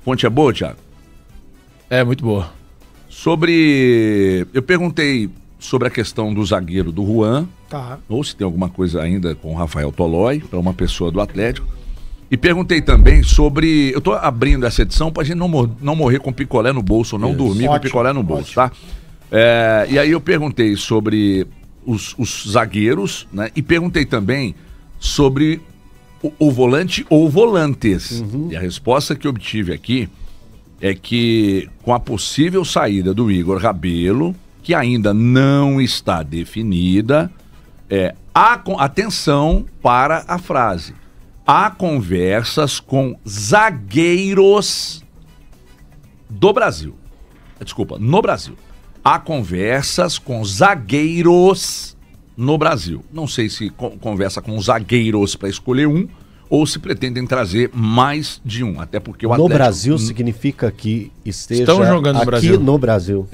Fonte é boa, Thiago? É, muito boa. Eu perguntei sobre a questão do zagueiro do Juan, ou se tem alguma coisa ainda com o Rafael Tolói, para uma pessoa do Atlético. E perguntei também sobre... Eu tô abrindo essa edição pra gente não morrer com picolé no bolso, ou não dormir com picolé no bolso, tá? E aí eu perguntei sobre os zagueiros, né? E perguntei também sobre o volante ou volantes. E a resposta que eu obtive aqui é que com a possível saída do Igor Rabelo, que ainda não está definida, atenção para a frase. Há conversas com zagueiros do Brasil. Desculpa, no Brasil. Há conversas com zagueiros no Brasil. Não sei se conversa com zagueiros para escolher um ou se pretendem trazer mais de um. Até porque o Atlético... No Brasil significa que estão jogando no aqui Brasil. No Brasil.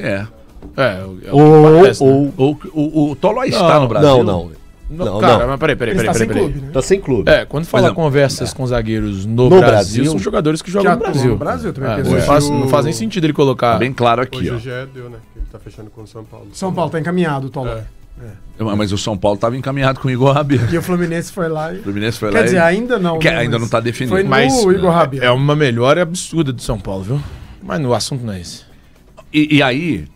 O Tolói está no Brasil. Não, mas peraí. Tá sem clube, né? Tá sem clube. Quando fala conversas com zagueiros no Brasil, são jogadores que jogam no Brasil. No Brasil também. Não faz nem sentido ele colocar... Tá bem claro aqui, Hoje ó. o GE deu, né? Ele tá fechando com o São Paulo. São Paulo tá encaminhado, o Tolói. Mas o São Paulo estava encaminhado com o Igor Rabelo. E o Fluminense foi lá e... Quer dizer, ainda não. Que ainda não está definido. Foi no Igor Rabelo. É uma melhora absurda do São Paulo, viu? Mas o assunto não é esse. E aí,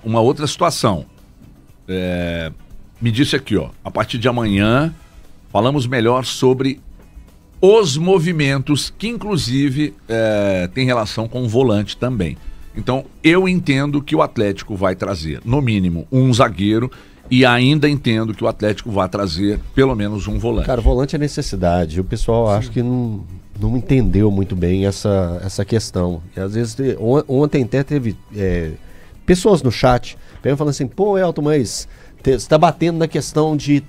uma outra situação. Me disse aqui, ó. A partir de amanhã, falamos melhor sobre os movimentos que, inclusive, tem relação com o volante também. Então, eu entendo que o Atlético vai trazer, no mínimo, um zagueiro e ainda entendo que o Atlético vai trazer pelo menos um volante. Cara, volante é necessidade. O pessoal acho que não entendeu muito bem essa questão. E às vezes, ontem até teve pessoas no chat falando assim, pô, Elton, mas você está batendo na questão de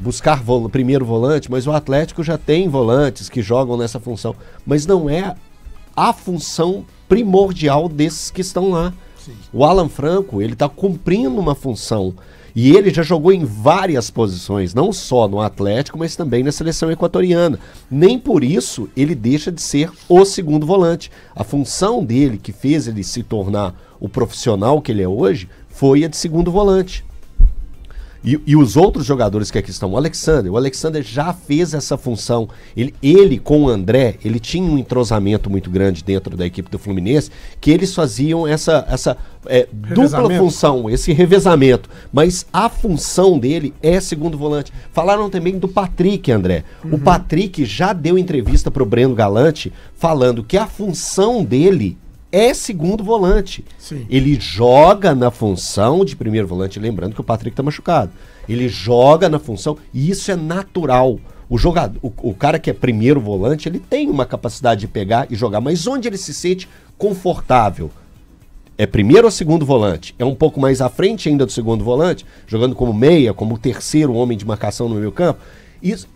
buscar primeiro volante, mas o Atlético já tem volantes que jogam nessa função. Mas não é a função primordial desses que estão lá. Sim. O Alan Franco, ele está cumprindo uma função e ele já jogou em várias posições, não só no Atlético, mas também na seleção equatoriana. Nem por isso ele deixa de ser o segundo volante. A função dele, que fez ele se tornar o profissional que ele é hoje, foi a de segundo volante. E os outros jogadores que aqui estão, o Alexander já fez essa função. Ele com o André, ele tinha um entrosamento muito grande dentro da equipe do Fluminense, que eles faziam essa dupla função, esse revezamento. Mas a função dele é segundo volante. Falaram também do Patrick, André. O Patrick já deu entrevista para o Breno Galante, falando que a função dele é segundo volante. Sim. Ele joga na função de primeiro volante, lembrando que o Patrick está machucado. Ele joga na função e isso é natural. O cara que é primeiro volante, ele tem uma capacidade de pegar e jogar, mas onde ele se sente confortável? É primeiro ou segundo volante? É um pouco mais à frente ainda do segundo volante, jogando como meia, como terceiro homem de marcação no meio campo?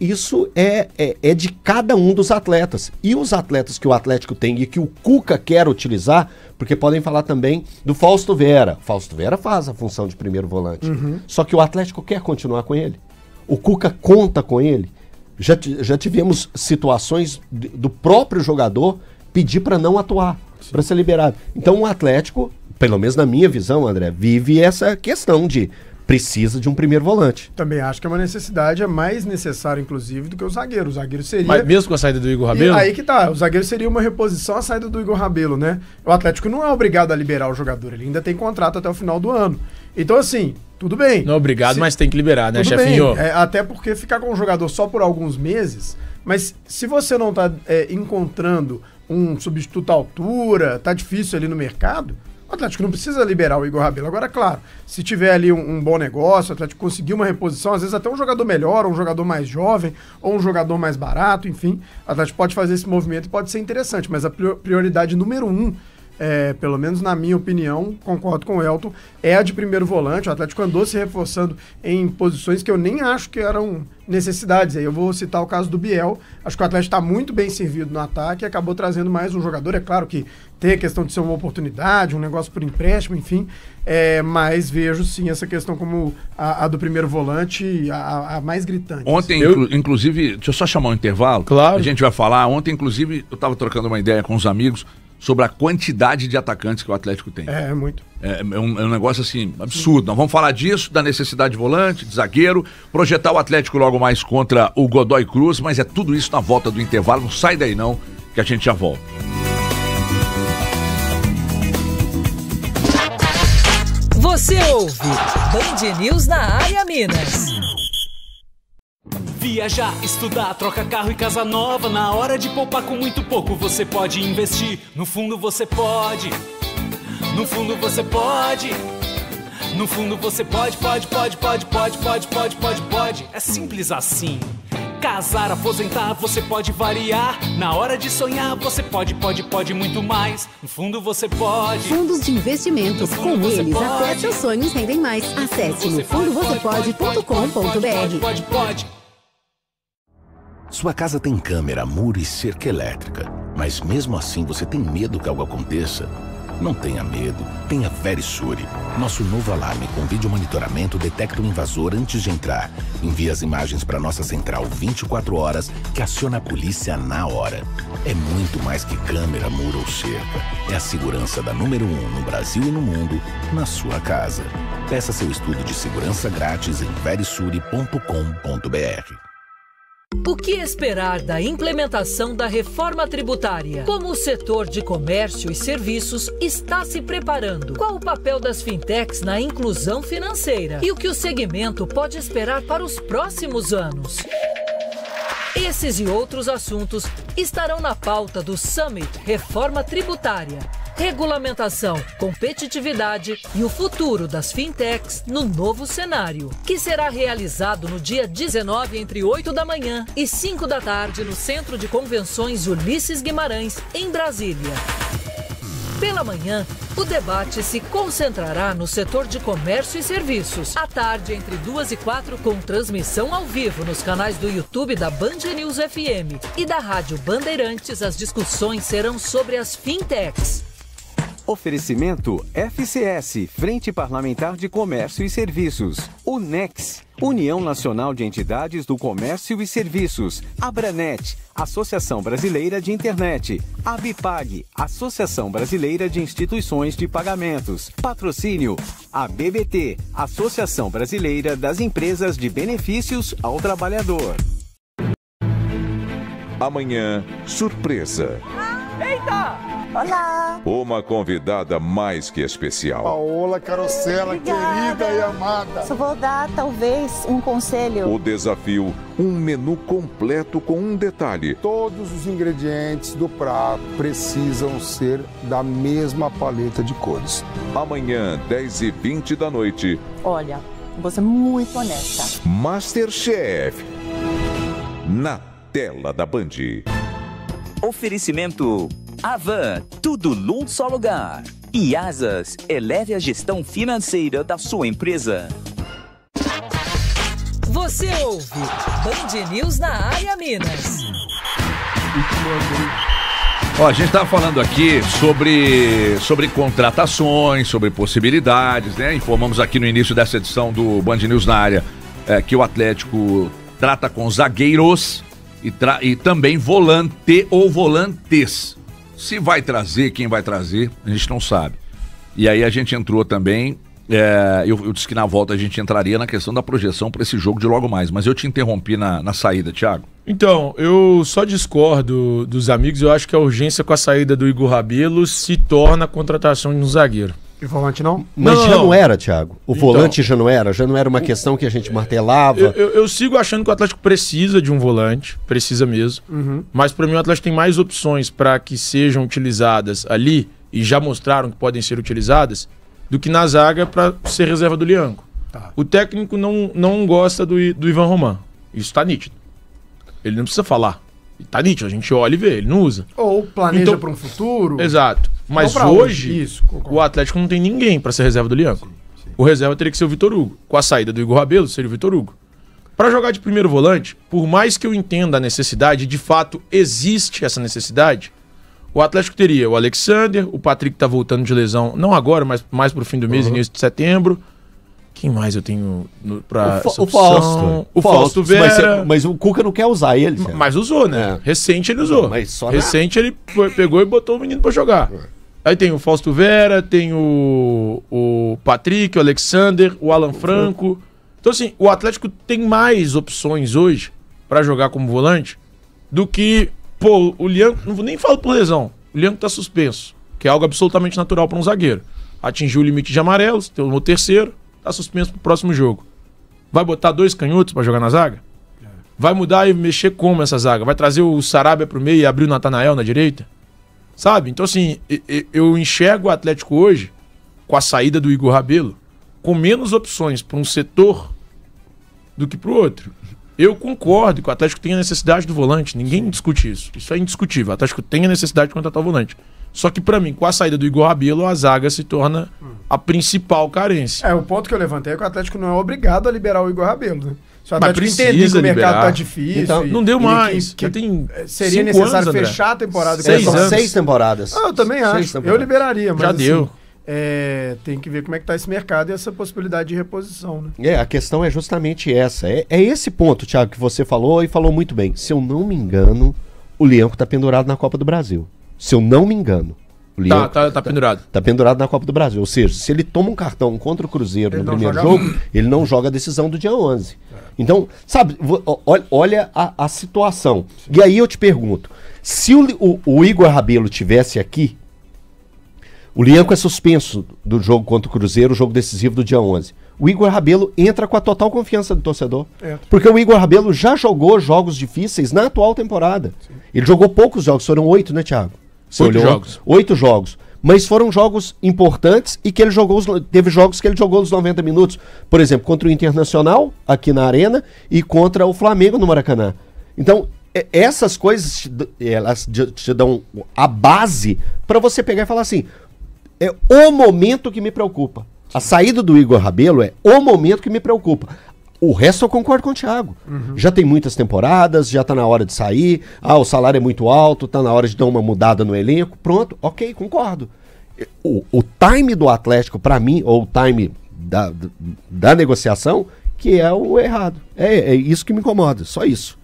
Isso é de cada um dos atletas. E os atletas que o Atlético tem e que o Cuca quer utilizar, porque podem falar também do Fausto Vera. Fausto Vera faz a função de primeiro volante. Só que o Atlético quer continuar com ele. O Cuca conta com ele. Já tivemos situações do próprio jogador pedir para não atuar, para ser liberado. Então o Atlético, pelo menos na minha visão, André, vive essa questão de precisa de um primeiro volante. Também acho que é uma necessidade, é mais necessário, inclusive, do que o zagueiro. O zagueiro seria... Mas mesmo com a saída do Igor Rabelo? Aí que tá, o zagueiro seria uma reposição à saída do Igor Rabelo, né? O Atlético não é obrigado a liberar o jogador, ele ainda tem contrato até o final do ano. Então, assim, tudo bem. Não é obrigado, mas tem que liberar, né, chefinho? Até porque ficar com o jogador só por alguns meses, mas se você não tá encontrando um substituto à altura, tá difícil ali no mercado, o Atlético não precisa liberar o Igor Rabelo. Agora, claro, se tiver ali um bom negócio, o Atlético conseguir uma reposição, às vezes até um jogador melhor, ou um jogador mais jovem, ou um jogador mais barato, enfim, o Atlético pode fazer esse movimento e pode ser interessante, mas a prioridade número 1 pelo menos na minha opinião, concordo com o Elton, é a de primeiro volante. O Atlético andou se reforçando em posições que eu nem acho que eram necessidades. Aí eu vou citar o caso do Biel. Acho que o Atlético está muito bem servido no ataque e acabou trazendo mais um jogador. É claro que tem a questão de ser uma oportunidade, um negócio por empréstimo, enfim, mas vejo sim essa questão como a do primeiro volante, a mais gritante. Ontem, inclusive, deixa eu só chamar um intervalo. Claro. A gente vai falar. Ontem, inclusive, eu estava trocando uma ideia com os amigos sobre a quantidade de atacantes que o Atlético tem. É muito. É um negócio assim, absurdo. Nós vamos falar disso, da necessidade de volante, de zagueiro, projetar o Atlético logo mais contra o Godoy Cruz, mas é tudo isso na volta do intervalo. Não sai daí não, que a gente já volta. Você ouve Band News na área Minas. Viajar, estudar, troca carro e casa nova. Na hora de poupar com muito pouco, você pode investir. No fundo você pode. No fundo você pode. No fundo você pode. É simples assim. Casar, aposentar, você pode variar. Na hora de sonhar, você pode muito mais. No fundo você pode. Fundos de investimentos, com eles até seus sonhos rendem mais. Acesse nofundovocêpode.com.br. Sua casa tem câmera, muro e cerca elétrica, mas mesmo assim você tem medo que algo aconteça? Não tenha medo, tenha Verisure. Nosso novo alarme com vídeo monitoramento detecta o invasor antes de entrar. Envia as imagens para nossa central 24 horas, que aciona a polícia na hora. É muito mais que câmera, muro ou cerca. É a segurança da número 1 no Brasil e no mundo, na sua casa. Peça seu estudo de segurança grátis em verisure.com.br. O que esperar da implementação da reforma tributária? Como o setor de comércio e serviços está se preparando? Qual o papel das fintechs na inclusão financeira? E o que o segmento pode esperar para os próximos anos? Esses e outros assuntos estarão na pauta do Summit Reforma Tributária. Regulamentação, competitividade e o futuro das fintechs no novo cenário, que será realizado no dia 19 entre 8 da manhã e 5 da tarde no Centro de Convenções Ulisses Guimarães, em Brasília. Pela manhã, o debate se concentrará no setor de comércio e serviços. À tarde, entre 2 e 4, com transmissão ao vivo nos canais do YouTube da Band News FM e da Rádio Bandeirantes, as discussões serão sobre as fintechs. Oferecimento FCS, Frente Parlamentar de Comércio e Serviços. UNEX, União Nacional de Entidades do Comércio e Serviços. Abranet, Associação Brasileira de Internet. Abipag, Associação Brasileira de Instituições de Pagamentos. Patrocínio, ABBT, Associação Brasileira das Empresas de Benefícios ao Trabalhador. Amanhã, surpresa. Eita! Olá! Uma convidada mais que especial. Paola Carosella, querida e amada. Só vou dar, talvez, um conselho. O desafio, um menu completo com um detalhe. Todos os ingredientes do prato precisam ser da mesma paleta de cores. Amanhã, 10h20 da noite. Olha, vou ser muito honesta. MasterChef. Na tela da Band. Oferecimento Avan, tudo num só lugar. E Asas, eleve a gestão financeira da sua empresa. Você ouve Band News na área Minas. Ó, a gente estava falando aqui sobre contratações, sobre possibilidades, né? Informamos aqui no início dessa edição do Band News na área que o Atlético trata com zagueiros e também volante ou volantes. Se vai trazer, quem vai trazer, a gente não sabe. E aí a gente entrou também, eu disse que na volta a gente entraria na questão da projeção para esse jogo de logo mais, mas eu te interrompi na saída, Thiago. Então, eu só discordo dos amigos, eu acho que a urgência com a saída do Igor Rabelo se torna a contratação de um zagueiro. E o volante não? Mas já não era, Thiago. O volante já não era uma questão que a gente martelava. Eu sigo achando que o Atlético precisa de um volante, precisa mesmo. Uhum. Mas para mim o Atlético tem mais opções para que sejam utilizadas ali, e já mostraram que podem ser utilizadas, do que na zaga para ser reserva do Lianco. Tá. O técnico não gosta do Ivan Roman. Isso está nítido. Ele não precisa falar. Está nítido, a gente olha e vê, ele não usa. Ou planeja para um futuro. Exato. Mas hoje, o Atlético não tem ninguém para ser reserva do Lianco. O reserva teria que ser o Vitor Hugo. Com a saída do Igor Rabelo, seria o Vitor Hugo. Para jogar de primeiro volante, por mais que eu entenda a necessidade, de fato existe essa necessidade, o Atlético teria o Alexander, o Patrick tá voltando de lesão, não agora, mas mais pro fim do mês, início de setembro. Quem mais eu tenho pra o Fausto. O Fausto Vera. Mas o Cuca não quer usar ele. Mas usou, né? Recente ele usou. Recente ele pegou e botou o menino pra jogar. Aí tem o Fausto Vera, tem o Patrick, o Alexander, o Alan Franco. Então assim, o Atlético tem mais opções hoje pra jogar como volante do que... Pô, o Lianco, não vou nem falar por lesão. O Lianco tá suspenso, que é algo absolutamente natural para um zagueiro. Atingiu o limite de amarelos, tem o terceiro, tá suspenso pro próximo jogo. Vai botar 2 canhotos para jogar na zaga? Vai mudar e mexer como essa zaga? Vai trazer o Sarabia pro meio e abrir o Natanael na direita? Sabe? Então assim, eu enxergo o Atlético hoje, com a saída do Igor Rabelo, com menos opções para um setor do que pro outro. Eu concordo que o Atlético tem a necessidade do volante, ninguém discute isso. Isso é indiscutível. O Atlético tem a necessidade de contratar o volante. Só que pra mim, com a saída do Igor Rabelo, a zaga se torna a principal carência. O ponto que eu levantei é que o Atlético não é obrigado a liberar o Igor Rabelo, né? Se o Atlético entender que o mercado tá difícil... Então, não deu mais. Seria necessário fechar a temporada. 6 temporadas. Eu também acho. Eu liberaria, mas já deu. Tem que ver como é que tá esse mercado e essa possibilidade de reposição, né? A questão é justamente essa. É esse ponto, Thiago, que você falou e falou muito bem. Se eu não me engano, o Lianco tá pendurado na Copa do Brasil. Se eu não me engano. O Lianco tá pendurado. Tá pendurado na Copa do Brasil. Ou seja, se ele toma um cartão contra o Cruzeiro no primeiro jogo, ele não joga a decisão do dia 11. Então, sabe, olha a situação. E aí eu te pergunto, se o Igor Rabelo tivesse aqui, o Lianco é suspenso do jogo contra o Cruzeiro, o jogo decisivo do dia 11. O Igor Rabelo entra com a total confiança do torcedor. Porque o Igor Rabelo já jogou jogos difíceis na atual temporada. Sim. Ele jogou poucos jogos, foram 8, né, Thiago? 8 jogos. 8 jogos. Mas foram jogos importantes e que ele jogou, teve jogos que ele jogou os 90 minutos. Por exemplo, contra o Internacional, aqui na Arena, e contra o Flamengo no Maracanã. Então, essas coisas, elas te dão a base para você pegar e falar assim... É o momento que me preocupa. A saída do Igor Rabelo é o momento que me preocupa. O resto eu concordo com o Thiago. Já tem muitas temporadas, já tá na hora de sair. O salário é muito alto, tá na hora de dar uma mudada no elenco. Pronto, ok, concordo. O time do Atlético, para mim, ou o time da negociação, que é o errado. É isso que me incomoda, só isso.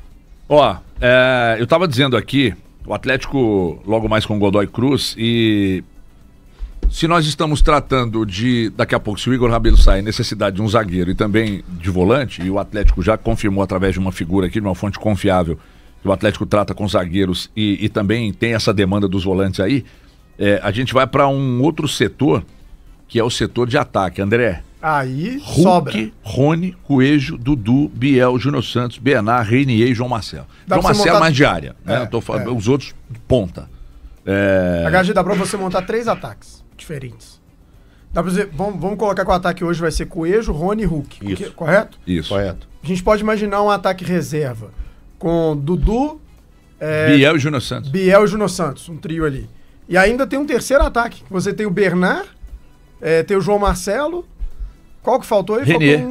Eu tava dizendo aqui, o Atlético logo mais com Godoy Cruz e... Se nós estamos tratando de, daqui a pouco, se o Igor Rabelo sai, necessidade de um zagueiro e também de volante, e o Atlético já confirmou através de uma figura aqui, de uma fonte confiável, que o Atlético trata com zagueiros e também tem essa demanda dos volantes aí, a gente vai para um outro setor, que é o setor de ataque. André, aí Hulk, sobra. Rony, Coelho, Dudu, Biel, Júnior Santos, Bernard, Reinier e João Marcelo. João Marcelo mais de área, né? Eu tô falando, os outros ponta. HG, dá pra você montar 3 ataques diferentes. Dá pra dizer, vamos colocar que o ataque hoje vai ser Coelho, Rony e Hulk. Isso. Correto? Isso. Correto. A gente pode imaginar um ataque reserva com Dudu, Biel e Júnior Santos. Biel e Júnior Santos, um trio ali. E ainda tem um terceiro ataque. Você tem o Bernard, tem o João Marcelo. Qual que faltou?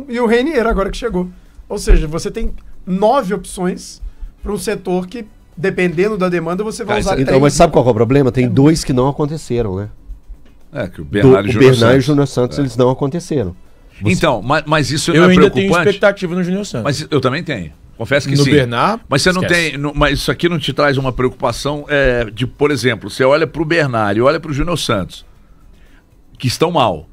E o Reinier agora que chegou. Ou seja, você tem 9 opções para um setor que, dependendo da demanda, você vai usar 3. Então, mas sabe qual é o problema? Tem 2 que não aconteceram, né? Que o Bernard e o Júnior Santos, eles não aconteceram. Então, mas isso não é preocupante? Eu ainda tenho expectativa no Júnior Santos. Mas eu também tenho. Confesso que no sim. Bernard, mas você não tem. Mas isso aqui não te traz uma preocupação de, por exemplo, você olha pro Bernard e olha pro Júnior Santos, que estão mal.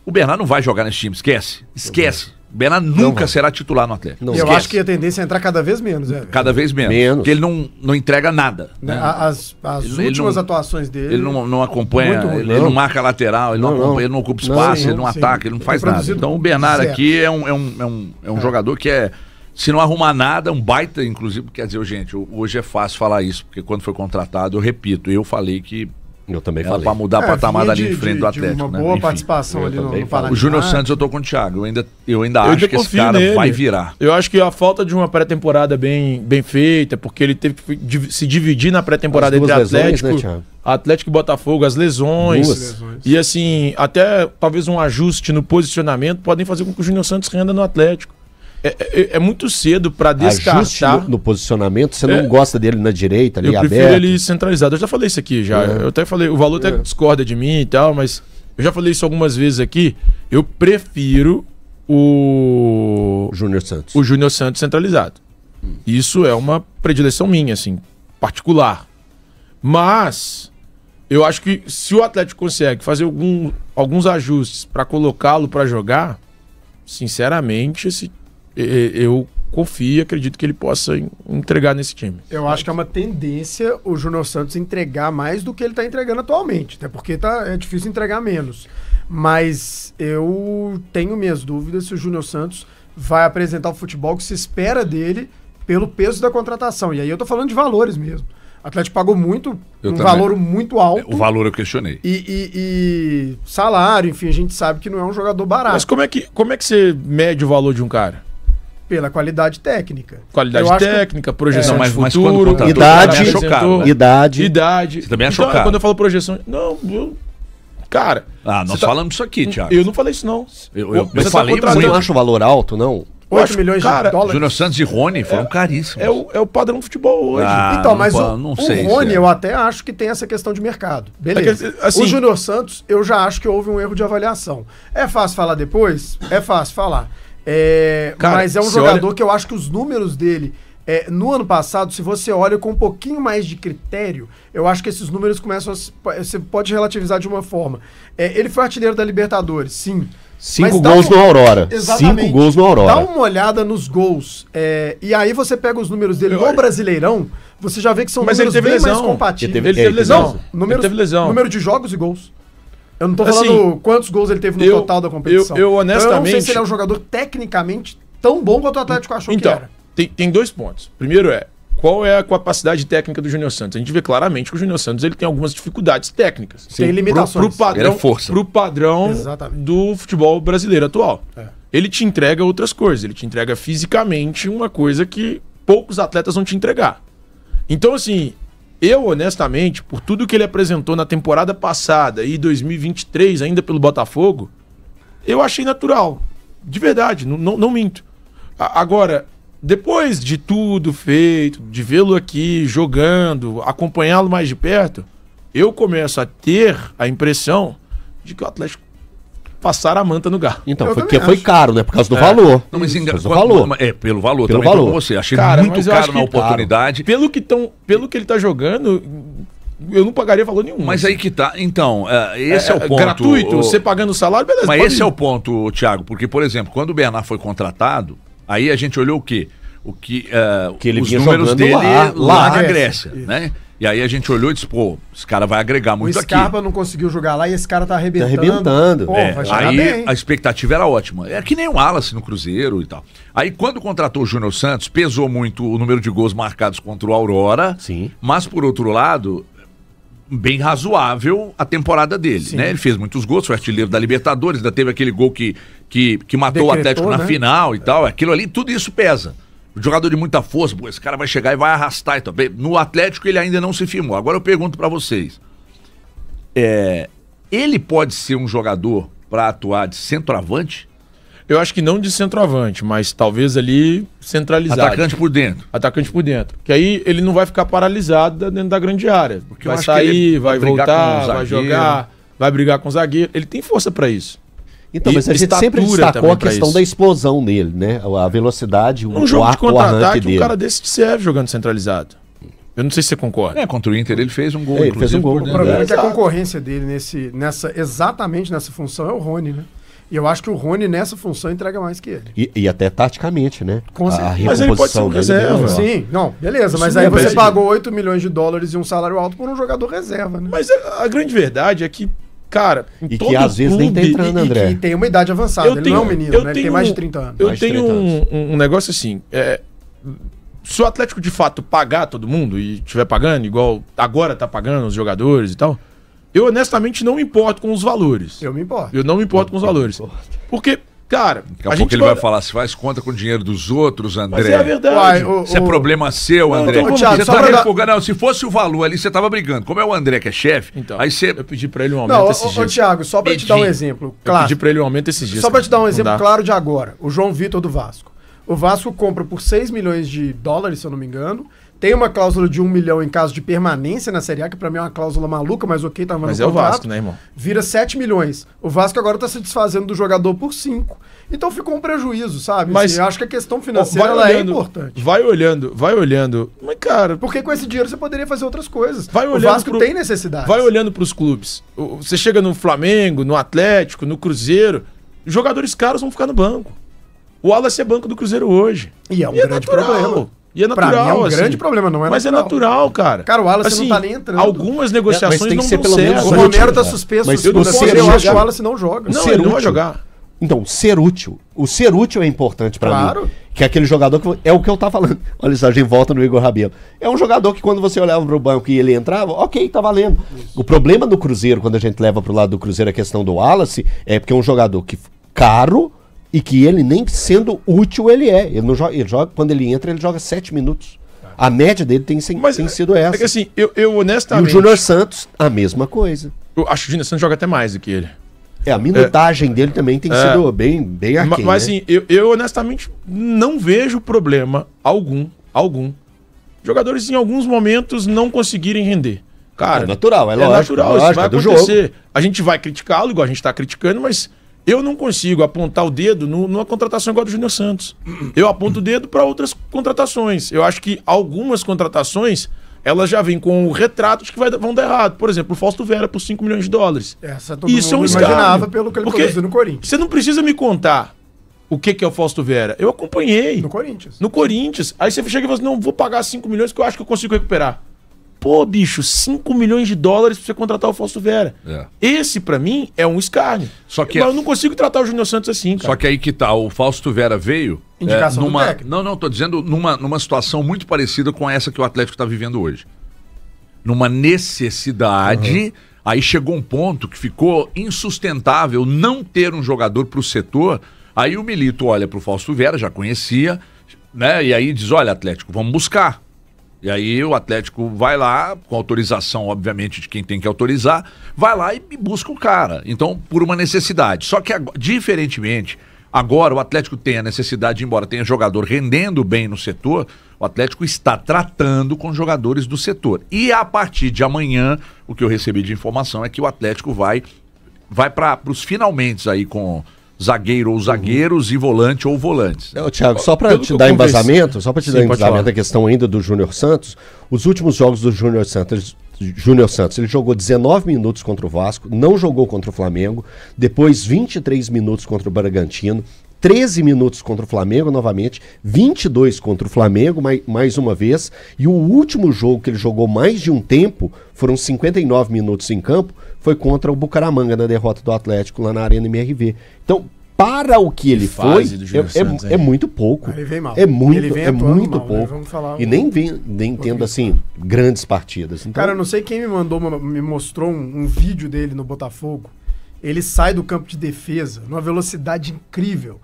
O Bernard não vai jogar nesse time, esquece. O Bernard nunca será titular no Atlético. Eu acho que a tendência é entrar cada vez menos. Cada vez menos. Porque ele não entrega nada. Né? As últimas atuações dele... Ele não acompanha, ele não marca lateral, ele não ocupa espaço, ele não ataca, ele não faz nada. Então o Bernard aqui é um jogador que se não arrumar nada, um baita, inclusive, quer dizer, gente, hoje é fácil falar isso, porque quando foi contratado, eu repito, eu falei que Eu também falei. Para mudar o patamar ali em frente do Atlético. Uma boa participação ali no Paraná. O Júnior Santos, eu tô com o Thiago. Eu ainda acho que esse cara vai virar. Eu acho que a falta de uma pré-temporada bem feita, porque ele teve que se dividir na pré-temporada entre Atlético, Atlético e Botafogo, as lesões. E assim, até talvez um ajuste no posicionamento podem fazer com que o Júnior Santos renda no Atlético. É muito cedo para descartar. Ajuste no posicionamento, você não gosta dele na direita, ali aberto? Eu prefiro ele centralizado. Eu já falei isso aqui, já. Eu até falei, o Valor até discorda de mim e tal, mas eu já falei isso algumas vezes aqui. Eu prefiro o Júnior Santos. O Júnior Santos centralizado. Isso é uma predileção minha, assim, particular. Mas eu acho que se o Atlético consegue fazer alguns ajustes para colocá-lo para jogar, sinceramente, eu confio e acredito que ele possa entregar nesse time. Eu acho que é uma tendência o Júnior Santos entregar mais do que ele está entregando atualmente, até porque é difícil entregar menos. Mas eu tenho minhas dúvidas se o Júnior Santos vai apresentar o futebol que se espera dele pelo peso da contratação. E aí eu tô falando de valores mesmo. O Atlético pagou valor muito alto. O valor eu questionei. E salário, enfim, a gente sabe que não é um jogador barato. Mas como é que você mede o valor de um cara? Pela qualidade técnica. Qualidade técnica, projeção de futuro, idade. Você também é chocado. Quando eu falo projeção... Cara... nós falamos isso aqui, Thiago. Eu não falei isso, não. Eu falei, mas você não acha o valor alto, não? 8 milhões de dólares. Júnior Santos e Rony foram caríssimos. É o padrão do futebol hoje. Então, mas o Rony, eu até acho que tem essa questão de mercado. Beleza. O Júnior Santos, eu já acho que houve um erro de avaliação. É fácil falar depois? É fácil falar. Cara, mas é um jogador que eu acho que os números dele... no ano passado, se você olha com um pouquinho mais de critério, eu acho que esses números começam você pode relativizar de uma forma. Ele foi artilheiro da Libertadores, sim. 5 gols no Aurora. Exatamente. 5 gols no Aurora. Dá uma olhada nos gols. E aí você pega os números dele no Brasileirão, você já vê que são números bem mais compatíveis. Ele teve lesão. Número de jogos e gols. Eu não tô falando quantos gols ele teve no total da competição. Eu honestamente... Então, eu não sei se ele é um jogador tecnicamente tão bom quanto o Atlético achou que era. Tem 2 pontos. Primeiro qual é a capacidade técnica do Júnior Santos? A gente vê claramente que o Júnior Santos ele tem algumas dificuldades técnicas. Tem limitações. Pro padrão do futebol brasileiro atual. Ele te entrega outras coisas. Ele te entrega fisicamente uma coisa que poucos atletas vão te entregar. Então, assim, eu honestamente, por tudo que ele apresentou na temporada passada e 2023, ainda pelo Botafogo, eu achei natural. De verdade, não minto. Agora... Depois de tudo feito, de vê-lo aqui jogando, acompanhá-lo mais de perto, eu começo a ter a impressão de que o Atlético passaram a manta no garro. Então, porque foi caro, né? Por causa do valor. Não, mas pelo valor também tô com você. Achei muito caro na oportunidade. Pelo que ele tá jogando, eu não pagaria valor nenhum. Mas aí que tá. Então, esse é o ponto. Gratuito, você pagando o salário, beleza. Mas esse é o ponto, Thiago, porque, por exemplo, quando o Bernard foi contratado, aí a gente olhou o quê? Ele os números dele lá na Grécia, né? E aí a gente olhou e disse, esse cara vai agregar muito aqui. O Scarpa não conseguiu jogar lá e esse cara tá arrebentando. Aí a expectativa era ótima. É que nem o Wallace no Cruzeiro e tal. Aí quando contratou o Júnior Santos, pesou muito o número de gols marcados contra o Aurora. Sim. Mas por outro lado, bem razoável a temporada dele, né? Ele fez muitos gols, foi artilheiro da Libertadores, ainda teve aquele gol que matou o Atlético na final e tal. Aquilo ali, tudo isso pesa. O jogador de muita força, esse cara vai chegar e vai arrastar e tal. No Atlético ele ainda não se firmou. Agora eu pergunto pra vocês. Ele pode ser um jogador pra atuar de centroavante? Eu acho que não de centroavante, mas talvez ali centralizado. Atacante por dentro. Atacante por dentro. Que aí ele não vai ficar paralisado dentro da grande área. Porque vai sair, vai voltar, vai jogar, vai brigar com o zagueiro. Ele tem força pra isso. Então, mas a gente sempre destacou a questão da explosão dele, né? A velocidade, o jogo de contra-ataque, um cara desse serve jogando centralizado. Eu não sei se você concorda. Contra o Inter ele fez um gol. Ele fez um gol. O problema é que a concorrência dele exatamente nessa função é o Rony, né? E eu acho que o Rony nessa função entrega mais que ele. E até taticamente, né? Com certeza. Mas ele pode ser um reserva. Sim, não, beleza. Mas aí você pagou 8 milhões de dólares e um salário alto por um jogador reserva, né? Mas a grande verdade é que, cara, e que às vezes nem tá entrando, André. E tem uma idade avançada, ele não é um menino, né? Ele tem mais de 30 anos. Eu tenho um negócio assim, se o Atlético de fato pagar todo mundo e estiver pagando, igual agora tá pagando os jogadores e tal, eu honestamente não me importo com os valores. Eu me importo. Eu não me importo com os valores. Porque, cara... Daqui a pouco ele vai falar, se faz conta com o dinheiro dos outros, André. Mas é a verdade. Isso é problema seu, André. Você tá refugando. Não, se fosse o valor ali, você tava brigando. Como é o André que é chefe, então, aí você... Eu pedi pra ele um aumento esses dias. Thiago, só pra te dar um exemplo claro. Eu pedi pra ele um aumento esses dias. Só pra te dar um exemplo claro de agora. O João Vitor do Vasco. O Vasco compra por 6 milhões de dólares, se eu não me engano. Tem uma cláusula de 1 milhão em caso de permanência na Série A, que pra mim é uma cláusula maluca, mas ok, tava no contrato. Mas é o Vasco, né, irmão? Vira 7 milhões. O Vasco agora tá se desfazendo do jogador por 5. Então ficou um prejuízo, sabe? Mas eu acho que a questão financeira ela é importante. Vai olhando. Mas, cara... Porque com esse dinheiro você poderia fazer outras coisas. O Vasco tem necessidade. Vai olhando pros clubes. Você chega no Flamengo, no Atlético, no Cruzeiro, jogadores caros vão ficar no banco. O Wallace é banco do Cruzeiro hoje. E é um grande problema. E é natural, pra mim é um assim. grande problema, não é mas natural. É natural, cara. Cara, o Wallace assim, não tá nem entrando. Algumas negociações tem não que ser dão pelo certo. menos O Romero tá suspenso. Mas eu acho que o Wallace não joga. Não, ele não vai jogar. Então, ser útil. O ser útil é importante pra mim. Que é aquele jogador que... É o que eu tava falando. Olha só, a gente volta no Igor Rabelo. É um jogador que quando você olhava pro banco e ele entrava, ok, tá valendo. Isso. O problema do Cruzeiro, quando a gente leva pro lado do Cruzeiro a questão do Wallace, é porque é um jogador que caro e que ele nem sendo útil ele é. Ele não joga, ele joga, quando ele entra, ele joga 7 minutos. A média dele tem sido essa. É que assim, eu honestamente... E o Júnior Santos, a mesma coisa. Eu acho que o Júnior Santos joga até mais do que ele. A minutagem dele também tem sido bem aquém. Mas assim, eu honestamente não vejo problema algum. Jogadores em alguns momentos não conseguirem render. Cara, é natural, é lógico. Isso vai acontecer. Jogo. A gente vai criticá-lo, igual a gente tá criticando, mas eu não consigo apontar o dedo numa contratação igual a do Júnior Santos. Eu aponto o dedo para outras contratações. Eu acho que algumas contratações, elas já vêm com o retrato de que vão dar errado. Por exemplo, o Fausto Vera por 5 milhões de dólares. Essa todo mundo imaginava pelo que ele produziu no Corinthians. Você não precisa me contar o que é o Fausto Vera. Eu acompanhei. No Corinthians. Aí você chega e fala assim, não, vou pagar 5 milhões que eu acho que eu consigo recuperar. Pô, bicho, 5 milhões de dólares pra você contratar o Fausto Vera. Esse, pra mim, é um escárnio. Só que mas eu não consigo tratar o Júnior Santos assim, cara. Só que aí que tá, o Fausto Vera veio... Indicação do técnico. Não, tô dizendo numa situação muito parecida com essa que o Atlético tá vivendo hoje. Numa necessidade, aí chegou um ponto que ficou insustentável não ter um jogador pro setor. Aí o Milito olha pro Fausto Vera, já conhecia, né? E aí diz, olha, Atlético, vamos buscar. E aí o Atlético vai lá, com autorização, obviamente, de quem tem que autorizar, vai lá e busca o cara. Então, por uma necessidade. Só que, diferentemente, agora o Atlético tem a necessidade, embora tenha jogador rendendo bem no setor, o Atlético está tratando com jogadores do setor. E a partir de amanhã, o que eu recebi de informação é que o Atlético vai para os finalmente aí com... zagueiro ou zagueiros e volante ou volantes. Thiago, só para te dar embasamento, a questão ainda do Júnior Santos, os últimos jogos do Júnior Santos, ele jogou 19 minutos contra o Vasco, não jogou contra o Flamengo, depois 23 minutos contra o Bragantino, 13 minutos contra o Flamengo novamente, 22 contra o Flamengo mais uma vez, e o último jogo que ele jogou mais de um tempo, foram 59 minutos em campo, foi contra o Bucaramanga na derrota do Atlético lá na Arena MRV. Então, para o que ele foi, é muito pouco. Ele vem mal. É muito mal, pouco. Né? E nem tendo assim grandes partidas. Então... Cara, eu não sei quem me mostrou um vídeo dele no Botafogo. Ele sai do campo de defesa numa velocidade incrível,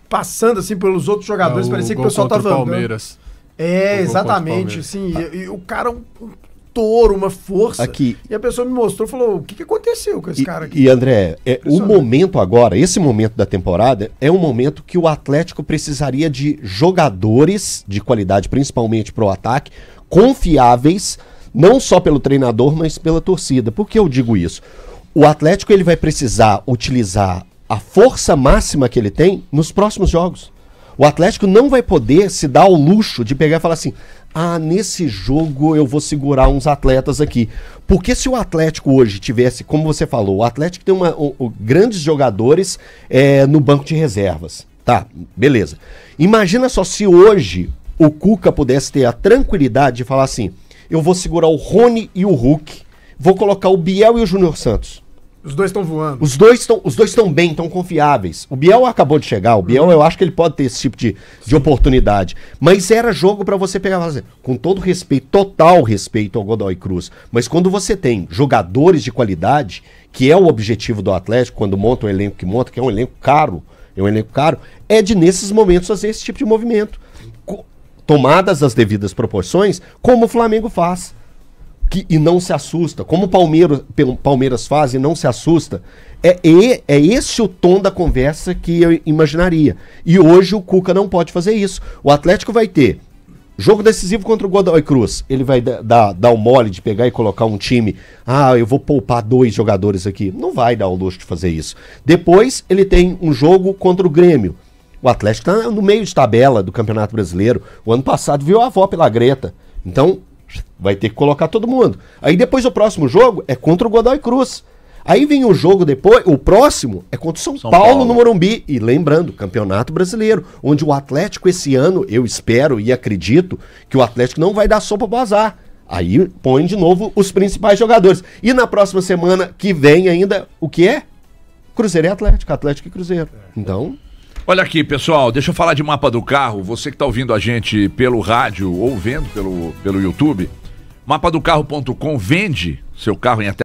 passando assim pelos outros jogadores, parecia que o pessoal tava andando. Palmeiras. Exatamente, assim, e o cara um touro, uma força. Aqui. E a pessoa me mostrou, falou, o que aconteceu com esse cara aqui? E André, o momento agora, esse momento da temporada, é um momento que o Atlético precisaria de jogadores de qualidade, principalmente pro ataque, confiáveis, não só pelo treinador, mas pela torcida. Por que eu digo isso? O Atlético ele vai precisar utilizar a força máxima que ele tem nos próximos jogos. O Atlético não vai poder se dar ao luxo de pegar e falar assim, nesse jogo eu vou segurar uns atletas aqui. Porque se o Atlético hoje tivesse, como você falou, o Atlético tem grandes jogadores no banco de reservas. Tá, beleza. Imagina só se hoje o Cuca pudesse ter a tranquilidade de falar assim, eu vou segurar o Rony e o Hulk, vou colocar o Biel e o Júnior Santos. Os dois estão voando. Os dois estão bem, estão confiáveis. O Biel acabou de chegar. O Biel, eu acho que ele pode ter esse tipo de oportunidade. Mas era jogo pra você pegar, assim, com todo respeito, total respeito ao Godoy Cruz. Mas quando você tem jogadores de qualidade, que é o objetivo do Atlético, quando monta o elenco que monta, que é um elenco caro, é de nesses momentos fazer esse tipo de movimento. Tomadas as devidas proporções, como o Flamengo faz. E não se assusta, como o Palmeiras faz e não se assusta, é esse o tom da conversa que eu imaginaria. E hoje o Cuca não pode fazer isso. O Atlético vai ter jogo decisivo contra o Godoy Cruz. Ele vai dar o mole de pegar e colocar um time, eu vou poupar 2 jogadores aqui. Não vai dar o luxo de fazer isso. Depois ele tem um jogo contra o Grêmio. O Atlético está no meio de tabela do Campeonato Brasileiro. O ano passado viu a avó pela greta. Então vai ter que colocar todo mundo. Aí depois o próximo jogo é contra o Godoy Cruz. Aí vem o jogo depois, o próximo é contra o São Paulo no Morumbi. E lembrando, Campeonato Brasileiro, onde o Atlético esse ano, eu espero e acredito que o Atlético não vai dar sopa pro azar. Aí põe de novo os principais jogadores. E na próxima semana que vem ainda, o que é? Cruzeiro e Atlético, Atlético e Cruzeiro. Então... Olha aqui, pessoal, deixa eu falar de mapa do carro. Você que está ouvindo a gente pelo rádio ou vendo pelo YouTube, mapadocarro.com vende seu carro em até